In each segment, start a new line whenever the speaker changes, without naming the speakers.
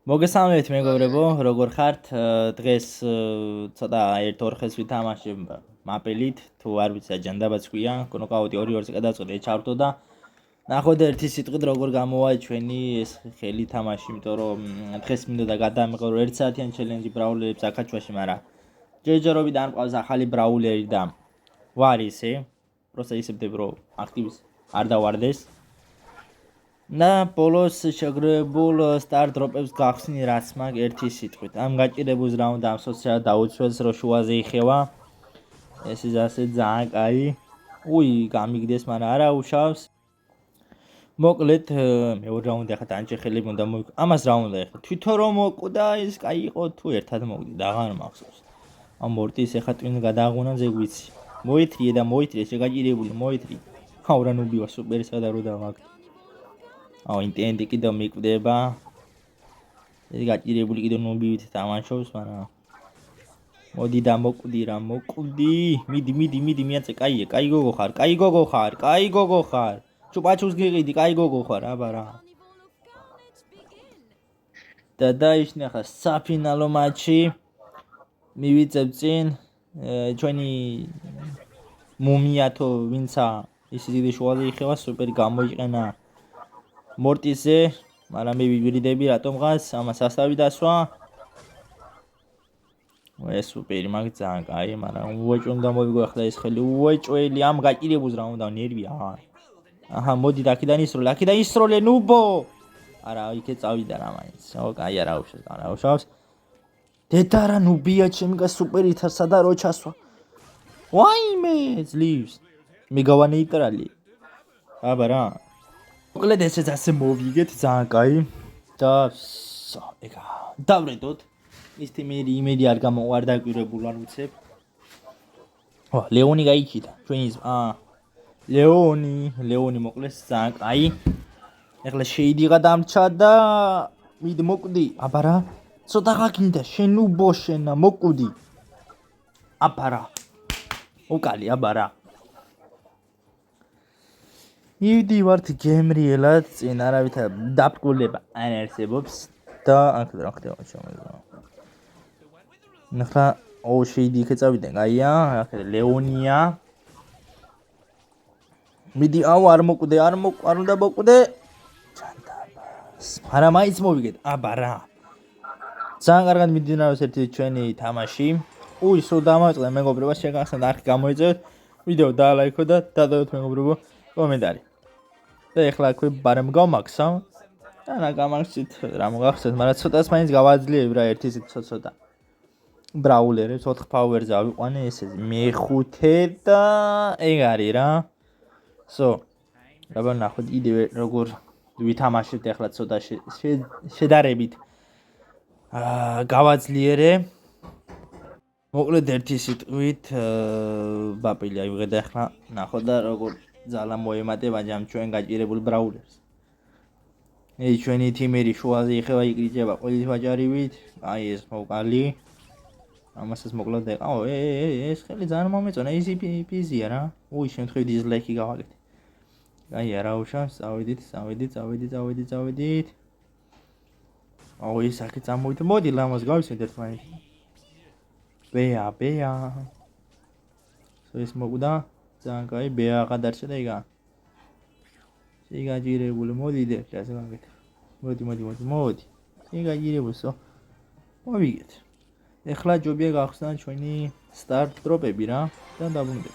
მოგესალმებით მეგობრებო, როგორ ხართ? დღეს ცოტა ერთ-ორ ხეს ვითამაშებ მაპელით, თუ არ ვიცი აჯანდაბაც ქვია, ნოკაუტი 2-2-ზე გადაწყვეტე ჩავთო და ნახოთ ერთი სიტყვით როგორ გამოვა ჩვენი ეს ხელი თამაში, იმიტომ რომ დღეს მინდოდა გადამიყო 1 საათიან ჩელენჯი ბრაულერებს აკაჩვაში, მაგრამ ჯერჯერობით არ მყავს ახალი ბრაულერი და ვარ ისე, просто ისებდებ რომ აქტივის არ დავარდეს. და ბოლოს შეგრებულ სტარ დროპებს გახსნი რაც მაგ ერთი სიტყვით. ამ გაჭირებულს რაუნდ ამ სოციალ დაუცველს რო შუაზე იხევა. ეს ის ასე ძალიან კაი. უი, გამიგდეს, მაგრამ არა უშავს. მოკლედ მეორე რაუნდი ახლა დანჭეხელები უნდა მოვიკ. ამას რა უნდა ახლა? თვითონ რომ მოკვდა ის კაი იყო თუ ერთად მოვიდით, აღარ მახსოვს. ამ მორტის ახლა twin გადააღუნა ზე ვიცი. მოითრიე და მოითრიე შეგაჭირებული, მოითრიე. აუ რა ნუბივა სუპერი სადა რო დავაგ. აუ ინტენდი კიდევ მიკვდება. ეს გაჭირებული კიდევ ნუბივით თამაშობს, მაგრამ მოდი და მოკვდი რა მოკვდი. მიდი მიაწე, კაია, კაი გოგო ხარ, კაი გოგო ხარ. ჩუპაჩუს გიყიდი, კაი გოგო ხარ, აბა რა. და დაიშნე ახლა საფინალო მატჩი. მივიწევ წინ ჩვენი მუმიათო ვინცა ის დიდი შუაზე იხევა, სუპერი გამოიყენა მორტიზე, მაგრამ მე ვიბირიდები რატომღაც ამას ასავი დასვა. ეს სუპერი მაგ ძალიან კაი, მაგრამ უეჭო უნდა მოვიგო ახლა ეს ხელი, უეჭველი ამ გაჭირებულს რა უნდა ნერვია. აჰა, მოდი და აქედან ისროლე ნუბო. არა, იქე წავიდა რა მაინც. ო, კაი არა უშავს. დედა რა ნუბია ჩემი გა სუპერი თასა და რო ჩასვა. ვაიმე, ძლივს. მიგავა ნეიტრალი. აბა რა. მოკლედ ესეც ასე მოვიგეთ, ძალიან კაი. და ეგა დავრედოთ. ის თემერი იმედი არ გამოყარ დაკვირებულ არ ვიცებ. ო, ლეონი გაიქიდა. ჩვენი ლეონი მოკლეს ძალიან კაი. ეხლა შეიდიღა დამრჩა და მიდი მოკვდი. აბა რა. ცოტა გაგინდა შენ უბოშენა მოკვდი. აბა რა. უკალი აბა რა. იდი ვართ გემრიელად წინ არავითარ დაბკულება არ არსებობს და აქ რა ხდება შემოიღო. ნახა შეიდი იქ წავიდნენ, კაია, აქ ლეონია. მიდი აუ არ უნდა მოკვდე. ჩანდაბას. არა მაინც მოვიგეთ. აბა რა. ძალიან კარგად მიმდინარეობს ერთი ჩვენი თამაში. უი, სულ დამაწყდა მეგობრებო, შეგახსენებთ არქი გამოიწევთ, ვიდეო დაალაიქო და დადოთ მეგობრებო კომენტარი. და ეხლა აქვე ბარემ გავმაქსავ. და გამახსით რა მოგახსენეთ, მაგრამ ცოტას მაინც გავაძლიერებ რა ერთი ცოტა. ბრაულერებს 4 პაუერზე ავიყვანე ესე მე-5 და ეგ არის რა. აბა ნახოთ იდევე როგორ ვითამაშებთ ეხლა ცოტა შედარებით. გავაძლიერე. მოკლედ ერთი სიტყვით ბაპილი აიღე და ახლა ნახოთ და როგორ ძალა მოემატება ჯამ ჩვენ გაჭირებულ ბრაულერს. ეს ჩვენი თიმერი შუაზე იხევა იკრიჭება ყოველი ვაჭარივით. აი ეს მოკალი. ამასაც მოკლედ აო ეს ხელი ძალიან მომეწონა, იზი პიზია რა. უი, შემთხვევით დიზლაიკი გავაკეთე. აი არა უშავს, წავედით. აუ ის აქეთ წამოვიდა. მოდი ლამაზ გავისმენთ ერთმანეთს. ბეა. ეს მოკვდა. ძალიან კაი, ბეა გადარჩა და იგა. შეგაჭირებული, მოდი და ასე გავაკეთე. მოდი. შეგაჭირებულსო. მოვიგეთ. ეხლა ჯობია გავხსნა ჩვენი სტარტ დროპები რა და დაბრუნდეთ.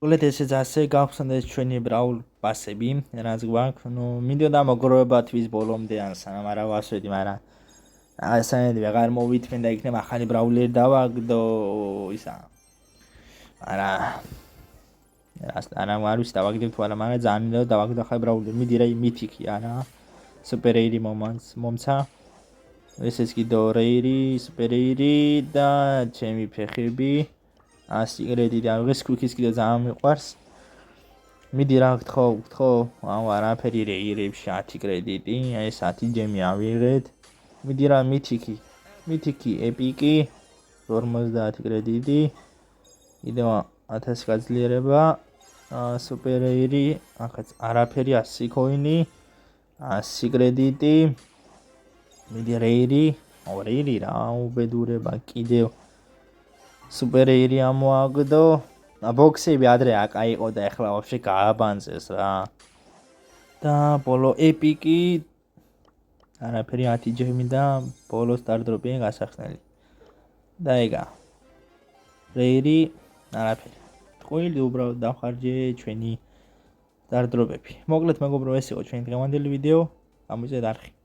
მოკლედ ესეც ასე გავხსნათ ჩვენი ბრაულ პასები, რაც გვაქვს. მინდოდა მოგროვება თვის ბოლომდე ან სანამ არა ვასვედი, მაგრამ ასანები აღარ მოვითმენ და იქნება ახალი ბრაულერი დავაგდო ისა. არა არ ვიცი დავაგდებ თუ არა, მაგრამ ძალიან მინდოდა დავაგდო ახალი ბრაულერი. მიდი რა მითიკი არა. სუპერეირი მომცა. ესეც კიდევ რეირი, სუპერეირი და ჩემი ფეხები. სიგრეტი და სკვიქის კიდევ ძალიან მიყვარს. მიდი რა გთხოვ, აუ არაფერი რეირებში 10 კრედიტი, აი 10 ჯემი ავიღეთ. მიდი რა მითიკი, ეპიკი 50 კრედიტი. კიდევ 1000 გაძლიერება. სუპერეირი, ახაც არაფერი 100 კოინი, 100 კრედიტი. მიდი რეირი რა უბედურება კიდევ სუპერ რეირი ამოაგდო ბოქსები ადრე აკაიყო და ეხლა ვაფშე გააბანძეს რა და ბოლო ეპიკი არაფერი 10 ჯემი და ბოლო სტარდროპია გასახსნელი და ეგა რეირი არაფერი ტყუილი უბრალოდ დავხარჯე ჩვენი სტარდროპები მოკლედ მეგობრო ეს იყო ჩვენი დღევანდელი ვიდეო გამიზეთ არხი